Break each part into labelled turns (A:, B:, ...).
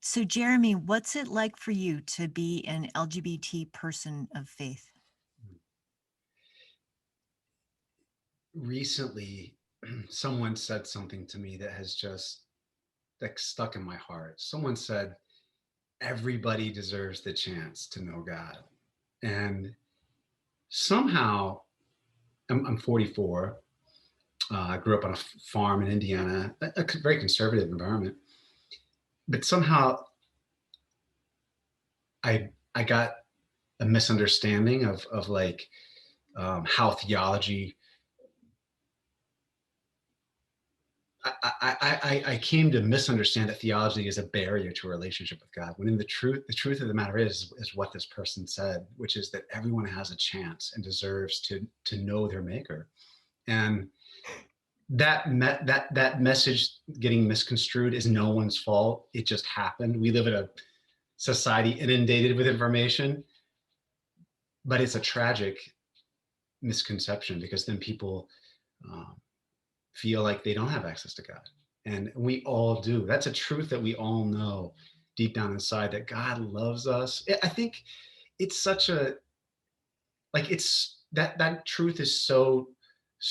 A: So, Jeremy, what's it like for you to be an LGBT person of faith?
B: Recently, someone said something to me that has just like stuck in my heart. Someone said, everybody deserves the chance to know God. And somehow, I'm 44. I grew up on a farm in Indiana, a very conservative environment. But somehow I got a misunderstanding of like how theology I came to misunderstand that theology is a barrier to a relationship with God. When in the truth of the matter is what this person said, which is that everyone has a chance and deserves to know their Maker. And that message getting misconstrued is no one's fault. It just happened. We live in a society inundated with information, but it's a tragic misconception because then people um, feel like they don't have access to God. And we all do. That's a truth that we all know deep down inside, that God loves us. I think it's such a like it's that truth is so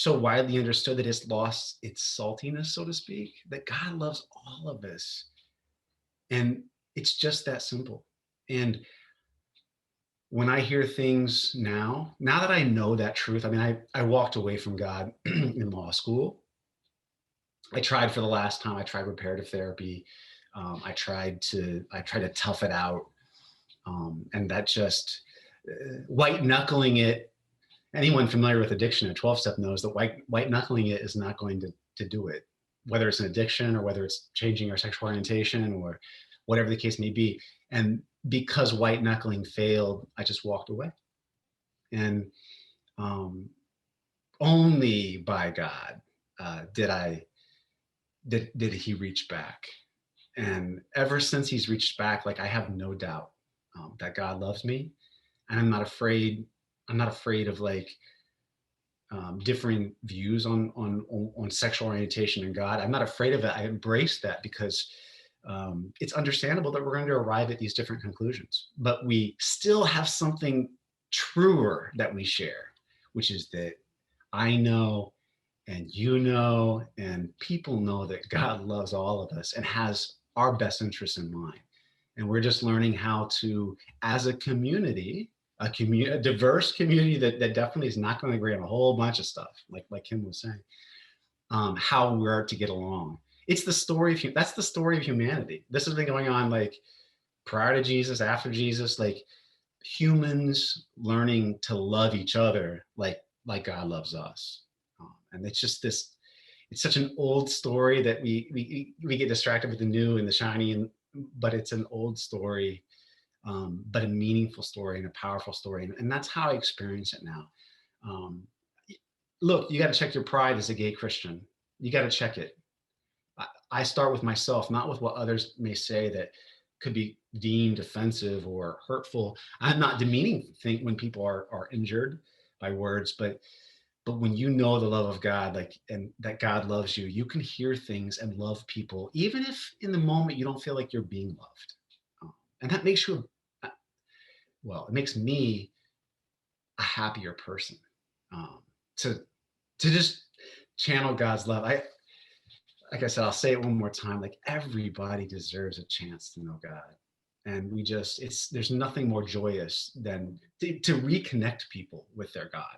B: widely understood that it's lost its saltiness, so to speak, that God loves all of us. And it's just that simple. And when I hear things now that I know that truth, I mean, I walked away from God in law school. I tried for the last time. I tried reparative therapy. I tried to tough it out, and that just white knuckling it. Anyone familiar with addiction, a 12-step knows that white knuckling it is not going to do it. Whether it's an addiction or whether it's changing your sexual orientation or whatever the case may be. And because white knuckling failed, I just walked away. And um, only by God did he reach back. And ever since he's reached back, like I have no doubt that God loves me, and I'm not afraid. I'm not afraid of like differing views on sexual orientation and God. I'm not afraid of it. I embrace that because it's understandable that we're going to arrive at these different conclusions, but we still have something truer that we share, which is that I know and you know, and people know that God loves all of us and has our best interests in mind. And we're just learning how to, as a community, a diverse community that definitely is not going to agree on a whole bunch of stuff, like Kim was saying, how we're to get along. It's the story of that's the story of humanity. This has been going on like prior to Jesus, after Jesus, like humans learning to love each other like God loves us. And it's just this, it's such an old story that we get distracted with the new and the shiny, and but it's an old story, but a meaningful story and a powerful story, and that's how I experience it now. Um, Look, you got to check your pride as a gay Christian. You got to check it. I start with myself, not with what others may say that could be deemed offensive or hurtful. I'm not demeaning think when people are injured by words, but when you know the love of God, like, and that God loves you, you can hear things and love people, even if in the moment you don't feel like you're being loved. And that makes you, well, it makes me a happier person. Um, to to just channel God's love. Like I said, I'll say it one more time. Like everybody deserves a chance to know God, and there's nothing more joyous than to reconnect people with their God.